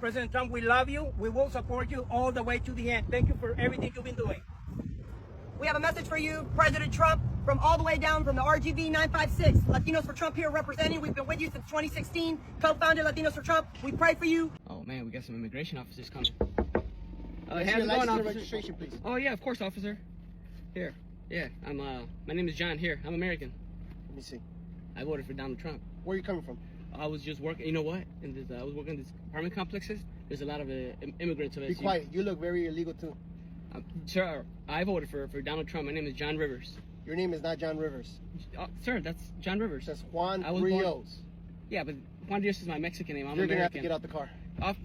President Trump, we love you. We will support you all the way to the end. Thank you for everything you've been doing. We have a message for you, President Trump, from all the way down from the RGV 956. Latinos for Trump here representing. We've been with you since 2016. Co-founded Latinos for Trump. We pray for you. Oh man, we got some immigration officers coming. How's it going, officer? Registration, please. Oh yeah, of course, officer. Here, yeah, my name is John. Here, I'm American. Let me see. I voted for Donald Trump. Where are you coming from? I was just working. You know what? I was working in these apartment complexes. There's a lot of immigrants. Be quiet. You look very illegal too. Sir, I voted for Donald Trump. My name is John Rivers. Your name is not John Rivers. Sir, that's John Rivers. That's Juan Rios. Yeah, but Juan Rios is my Mexican name. You're gonna have to get out the car.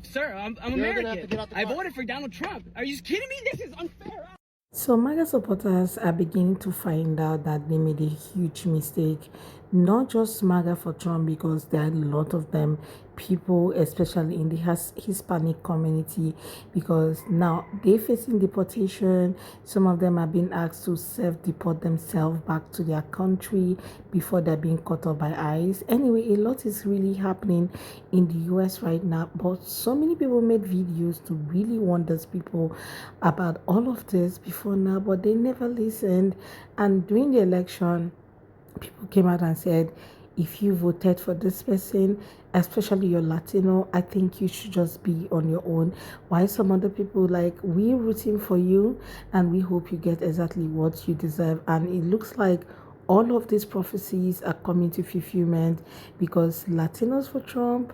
Sir, I'm You're American. gonna have to get out the car. I voted for Donald Trump. Are you kidding me? This is unfair. So MAGA supporters are beginning to find out that they made a huge mistake. Not just MAGA for Trump, because there are a lot of them, people especially in the Hispanic community, because now they're facing deportation. Some of them are being asked to self-deport themselves back to their country before they're being caught up by ICE. Anyway, a lot is really happening in the US right now, but so many people made videos to really warn those people about all of this before now, but they never listened. And during the election, people came out and said, if you voted for this person, especially you're Latino, I think you should just be on your own. Why some other people like, we're rooting for you and we hope you get exactly what you deserve. And it looks like all of these prophecies are coming to fulfillment, because Latinos for Trump,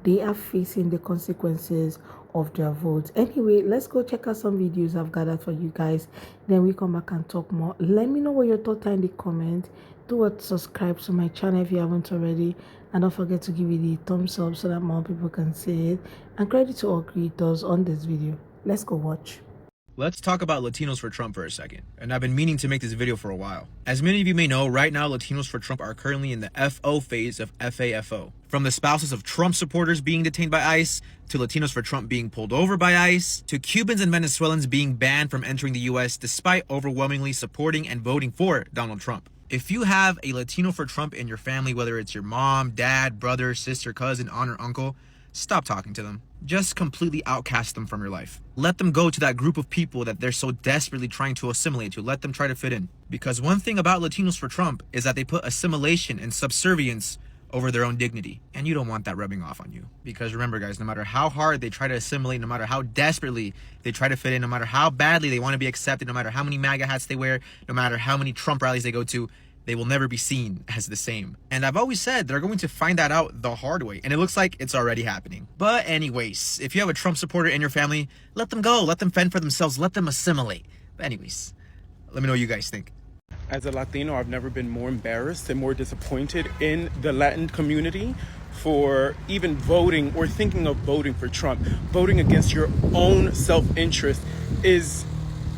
they are facing the consequences of their votes. Anyway, let's go check out some videos I've gathered for you guys. Then we come back and talk more. Let me know what your thoughts are in the comment. Do subscribe to my channel if you haven't already, and don't forget to give it the thumbs up so that more people can see it. And credit to all creators on this video. Let's go watch. Let's talk about Latinos for Trump for a second, and I've been meaning to make this video for a while. As many of you may know, right now Latinos for Trump are currently in the FO phase of FAFO. From the spouses of Trump supporters being detained by ICE, to Latinos for Trump being pulled over by ICE, to Cubans and Venezuelans being banned from entering the US despite overwhelmingly supporting and voting for Donald Trump. If you have a Latino for Trump in your family, whether it's your mom, dad, brother, sister, cousin, aunt, or uncle, stop talking to them. Just completely outcast them from your life. Let them go to that group of people that they're so desperately trying to assimilate to. Let them try to fit in. Because one thing about Latinos for Trump is that they put assimilation and subservience over their own dignity. And you don't want that rubbing off on you. Because remember, guys, no matter how hard they try to assimilate, no matter how desperately they try to fit in, no matter how badly they want to be accepted, no matter how many MAGA hats they wear, no matter how many Trump rallies they go to, they will never be seen as the same. And I've always said they're going to find that out the hard way, and it looks like it's already happening. But anyways, if you have a Trump supporter in your family, let them go, let them fend for themselves, let them assimilate. But anyways, let me know what you guys think. As a Latino, I've never been more embarrassed and more disappointed in the Latin community for even voting or thinking of voting for Trump. Voting against your own self-interest is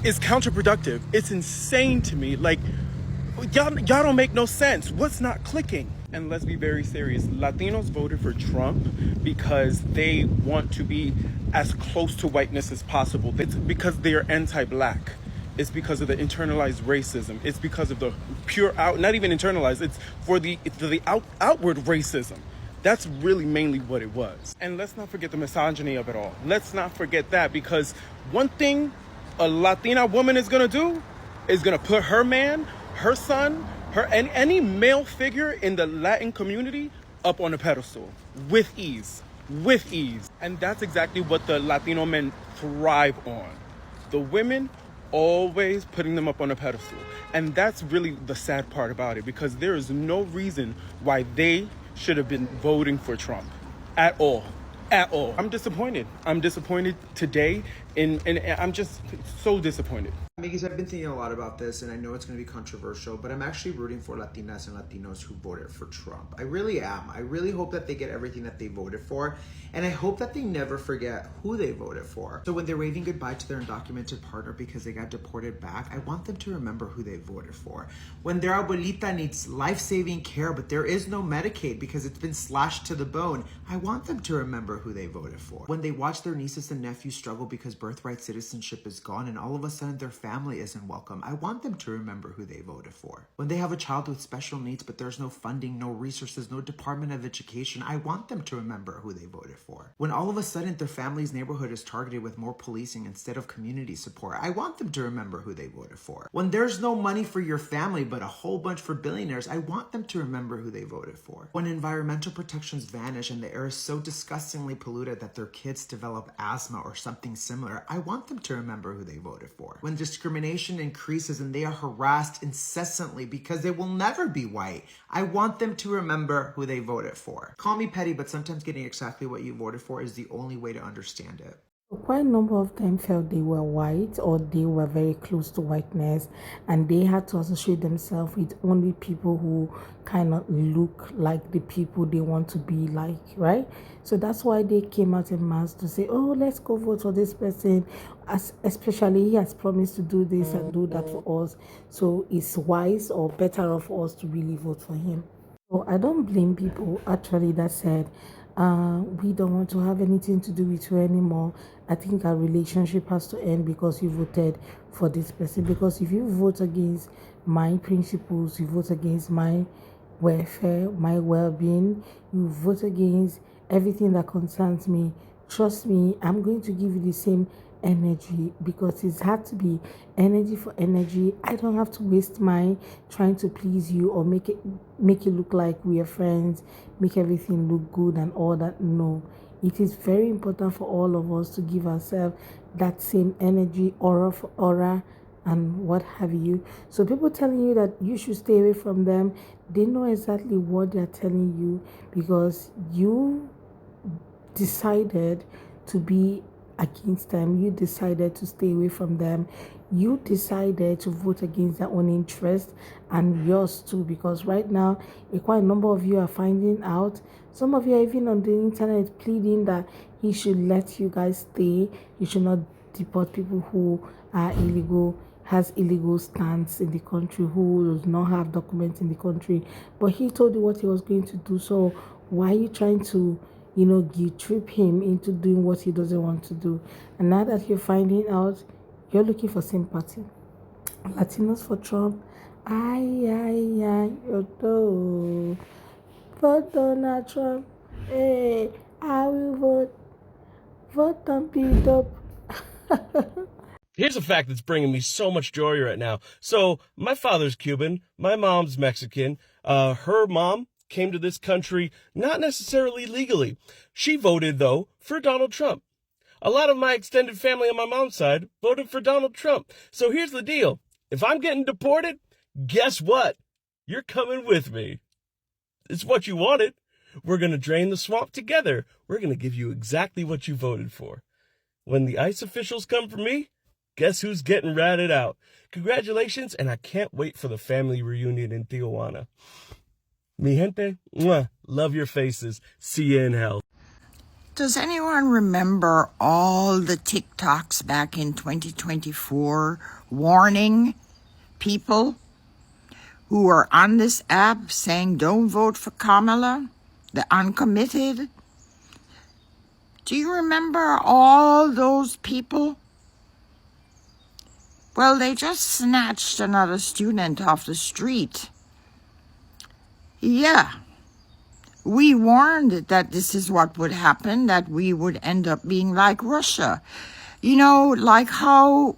counterproductive. It's insane to me. Like, y'all don't make no sense. What's not clicking? And let's be very serious. Latinos voted for Trump because they want to be as close to whiteness as possible. It's because they are anti-black. It's because of the internalized racism. It's because of the pure not even internalized. It's for the outward racism. That's really mainly what it was. And let's not forget the misogyny of it all. Let's not forget that, because one thing a Latina woman is gonna do is gonna put her man, her son, and any male figure in the Latin community up on a pedestal with ease. And that's exactly what the Latino men thrive on. The women always putting them up on a pedestal. And that's really the sad part about it, because there is no reason why they should have been voting for Trump at all. I'm disappointed. I'm disappointed today, and I'm just so disappointed. Miggies, I've been thinking a lot about this, and I know it's going to be controversial, but I'm actually rooting for Latinas and Latinos who voted for Trump. I really am. I really hope that they get everything that they voted for, and I hope that they never forget who they voted for. So when they're waving goodbye to their undocumented partner because they got deported back, I want them to remember who they voted for. When their abuelita needs life-saving care, but there is no Medicaid because it's been slashed to the bone, I want them to remember who they voted for. When they watch their nieces and nephews struggle because birthright citizenship is gone, and all of a sudden their family family isn't welcome, I want them to remember who they voted for. When they have a child with special needs but there's no funding, no resources, no Department of Education, I want them to remember who they voted for. When all of a sudden their family's neighborhood is targeted with more policing instead of community support, I want them to remember who they voted for. When there's no money for your family but a whole bunch for billionaires, I want them to remember who they voted for. When environmental protections vanish and the air is so disgustingly polluted that their kids develop asthma or something similar, I want them to remember who they voted for. When discrimination increases and they are harassed incessantly because they will never be white, I want them to remember who they voted for. Call me petty, but sometimes getting exactly what you voted for is the only way to understand it. Quite a number of them felt they were white or they were very close to whiteness, and they had to associate themselves with only people who kind of look like the people they want to be like, right? So that's why they came out in mass to say, oh, let's go vote for this person, especially he has promised to do this and do that for us, so it's wise or better of us to really vote for him. So I don't blame people actually that said, we don't want to have anything to do with you anymore. I think our relationship has to end because you voted for this person. Because if you vote against my principles, you vote against my welfare, my well-being, you vote against everything that concerns me, trust me, I'm going to give you the same energy, because it's had to be energy for energy. I don't have to waste my trying to please you or make it look like we are friends, make everything look good and all that. No, it is very important for all of us to give ourselves that same energy, aura for aura and what have you. So people telling you that you should stay away from them, they know exactly what they're telling you, because you decided to be against them, you decided to stay away from them, you decided to vote against their own interest and yours too, because right now quite a number of you are finding out, some of you are even on the internet pleading that he should let you guys stay, he should not deport people who are illegal, has illegal stance in the country, who does not have documents in the country, but he told you what he was going to do. So why are you trying to guilt trip him into doing what he doesn't want to do? And now that you're finding out, you're looking for sympathy. Latinos for Trump. Vote Donald Trump. Hey, I will vote. Vote Don't Beat Up. Here's a fact that's bringing me so much joy right now. So my father's Cuban, my mom's Mexican. Her mom came to this country not necessarily legally. She voted, though, for Donald Trump. A lot of my extended family on my mom's side voted for Donald Trump. So here's the deal. If I'm getting deported, guess what? You're coming with me. It's what you wanted. We're going to drain the swamp together. We're going to give you exactly what you voted for. When the ICE officials come for me, guess who's getting ratted out? Congratulations, and I can't wait for the family reunion in Tijuana. Mi gente, mwah, love your faces. See you in hell. Does anyone remember all the TikToks back in 2024 warning people who were on this app saying don't vote for Kamala, the uncommitted? Do you remember all those people? Well, they just snatched another student off the street. Yeah, we warned that this is what would happen, that we would end up being like Russia. Like how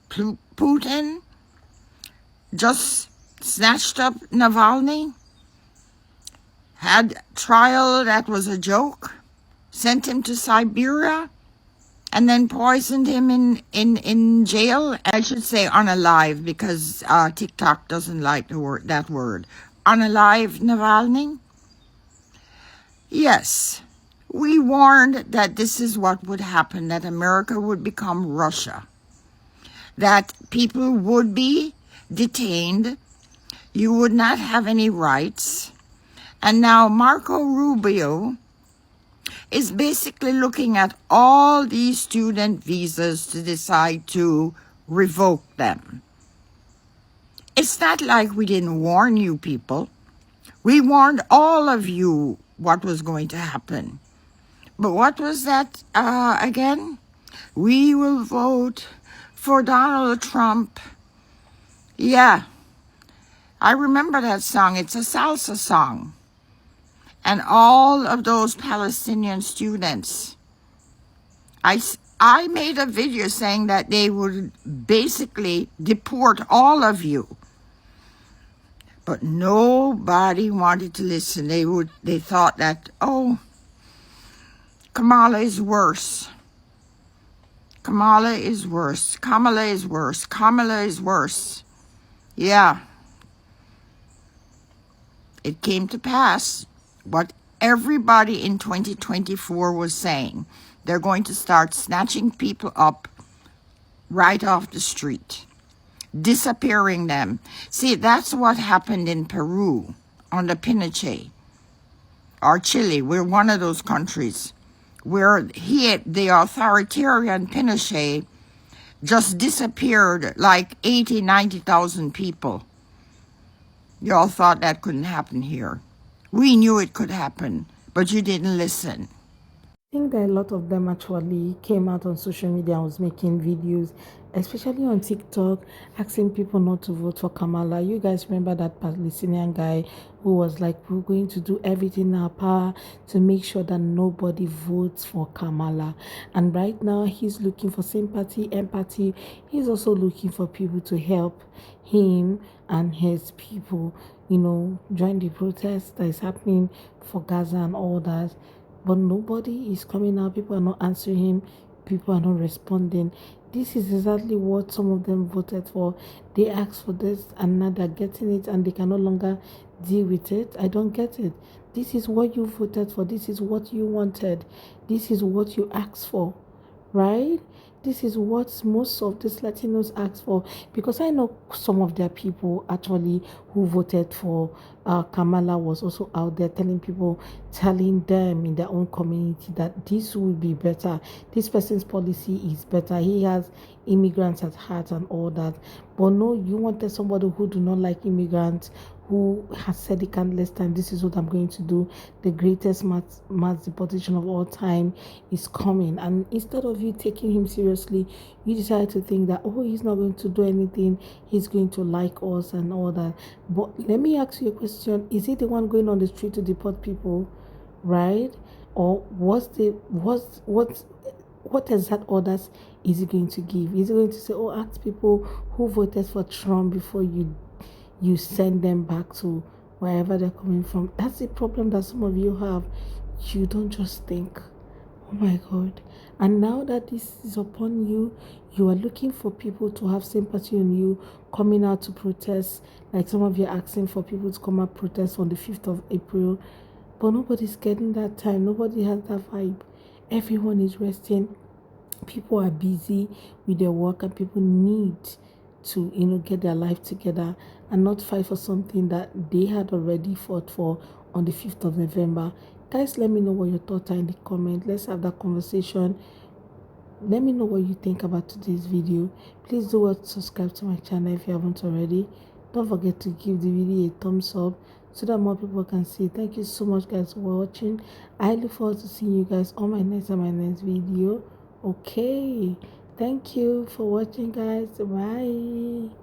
Putin just snatched up Navalny, had trial that was a joke, sent him to Siberia, and then poisoned him in jail. I should say unalive, because TikTok doesn't like that word. Unalive Navalny? Yes, we warned that this is what would happen, that America would become Russia, that people would be detained, you would not have any rights. And now Marco Rubio is basically looking at all these student visas to decide to revoke them. It's not like we didn't warn you people. We warned all of you what was going to happen. But what was that again? We will vote for Donald Trump. Yeah, I remember that song. It's a salsa song. And all of those Palestinian students, I made a video saying that they would basically deport all of you. But nobody wanted to listen. They thought that, oh, Kamala is worse. Kamala is worse. Kamala is worse. Kamala is worse. Yeah. It came to pass what everybody in 2024 was saying. They're going to start snatching people up right off the street, disappearing them. See, that's what happened in Peru under Pinochet, or Chile. We're one of those countries where the authoritarian Pinochet just disappeared like 80, 90,000 people. Y'all thought that couldn't happen here. We knew it could happen, but you didn't listen. I think that a lot of them actually came out on social media and was making videos, especially on TikTok, asking people not to vote for Kamala. You guys remember that Palestinian guy who was like, we're going to do everything in our power to make sure that nobody votes for Kamala. And right now, he's looking for sympathy, empathy. He's also looking for people to help him and his people, join the protest that is happening for Gaza and all that. But nobody is coming out. People are not answering him. People are not responding. This is exactly what some of them voted for. They asked for this and now they're getting it and they can no longer deal with it. I don't get it. This is what you voted for. This is what you wanted. This is what you asked for, right? This is what most of these Latinos asked for, because I know some of their people actually who voted for Kamala was also out there telling them in their own community that this will be better. This person's policy is better. He has immigrants at heart and all that. But no, you wanted somebody who do not like immigrants, who has said he can't last time. This is what I'm going to do. The greatest mass deportation of all time is coming. And instead of you taking him seriously, you decide to think that, oh, he's not going to do anything. He's going to like us and all that. But let me ask you a question. Is he the one going on the street to deport people, right? Or what exact orders is he going to give? Is he going to say, oh, ask people who voted for Trump before you send them back to wherever they're coming from? That's the problem that some of you have. You don't just think. Oh my God. And now that this is upon you, you are looking for people to have sympathy on you, coming out to protest. Like some of you are asking for people to come out protest on the 5th of April. But nobody's getting that time. Nobody has that vibe. Everyone is resting. People are busy with their work and people need to get their life together and not fight for something that they had already fought for on the 5th of November. Guys, let me know what your thoughts are in the comment. Let's have that conversation. Let me know what you think about today's video. Please do subscribe to my channel if you haven't already. Don't forget to give the video a thumbs up so that more people can see. Thank you so much, guys, for watching. I look forward to seeing you guys on my next video. Okay, thank you for watching, guys. Bye.